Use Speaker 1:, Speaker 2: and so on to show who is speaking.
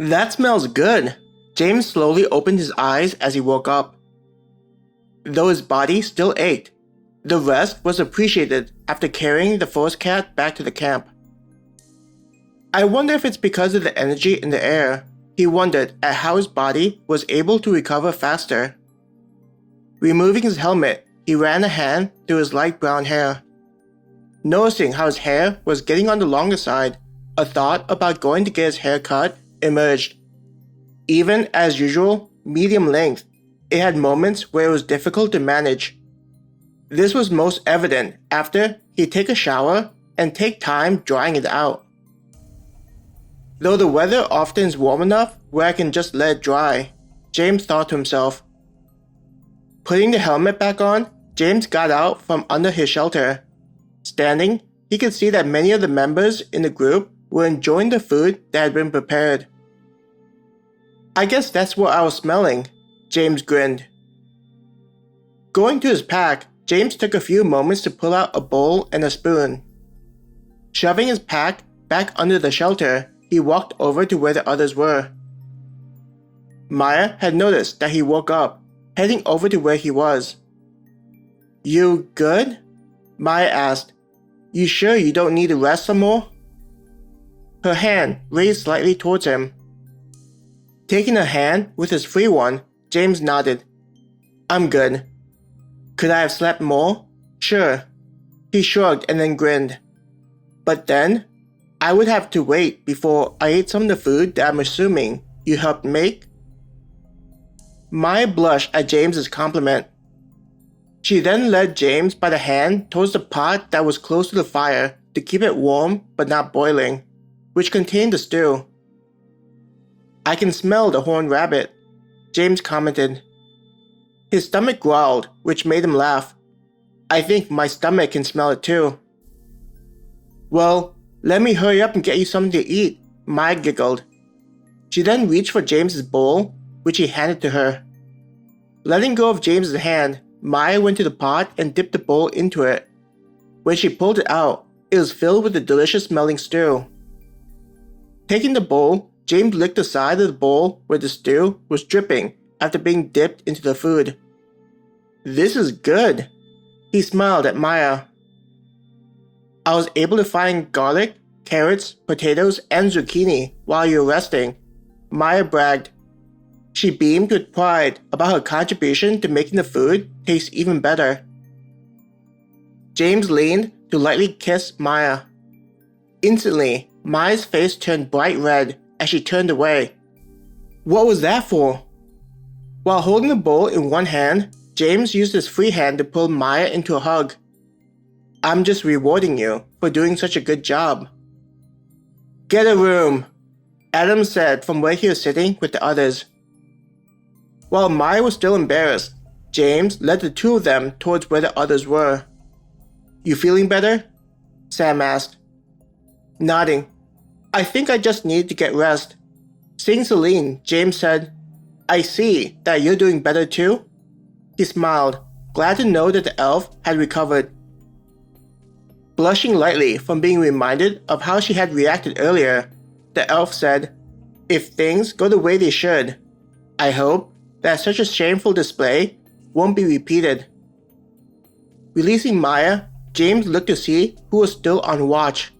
Speaker 1: That smells good. James slowly opened his eyes as he woke up. Though his body still ached, the rest was appreciated after carrying the forest cat back to the camp. I wonder if it's because of the energy in the air. He wondered at how his body was able to recover faster. Removing his helmet, he ran a hand through his light brown hair. Noticing how his hair was getting on the longer side, a thought about going to get his hair cut emerged. Even as usual, medium length, it had moments where it was difficult to manage. This was most evident after he'd take a shower and take time drying it out. Though the weather often is warm enough where I can just let it dry, James thought to himself. Putting the helmet back on, James got out from under his shelter. Standing, he could see that many of the members in the group were enjoying the food that had been prepared. I guess that's what I was smelling, James grinned. Going to his pack, James took a few moments to pull out a bowl and a spoon. Shoving his pack back under the shelter, he walked over to where the others were. Maya had noticed that he woke up, heading over to where he was. You good? Maya asked. You sure you don't need to rest some more? Her hand raised slightly towards him. Taking her hand with his free one, James nodded. I'm good. Could I have slept more? Sure. He shrugged and then grinned. But then, I would have to wait before I ate some of the food that I'm assuming you helped make. Maya blushed at James's compliment. She then led James by the hand towards the pot that was close to the fire to keep it warm but not boiling, which contained the stew. I can smell the horned rabbit, James commented. His stomach growled, which made him laugh. I think my stomach can smell it too. Well, let me hurry up and get you something to eat, Maya giggled. She then reached for James's bowl, which he handed to her. Letting go of James's hand, Maya went to the pot and dipped the bowl into it. When she pulled it out, it was filled with a delicious smelling stew. Taking the bowl, James licked the side of the bowl where the stew was dripping after being dipped into the food. This is good. He smiled at Maya. I was able to find garlic, carrots, potatoes, and zucchini while you were resting, Maya bragged. She beamed with pride about her contribution to making the food taste even better. James leaned to lightly kiss Maya. Instantly, Maya's face turned bright red as she turned away. What was that for? While holding the bowl in one hand, James used his free hand to pull Maya into a hug. I'm just rewarding you for doing such a good job. Get a room, Adam said from where he was sitting with the others. While Maya was still embarrassed, James led the two of them towards where the others were. You feeling better? Sam asked. Nodding. I think I just need to get rest. Seeing Celine, James said, I see that you're doing better too? He smiled, glad to know that the elf had recovered. Blushing lightly from being reminded of how she had reacted earlier, the elf said, If things go the way they should, I hope that such a shameful display won't be repeated. Releasing Maya, James looked to see who was still on watch.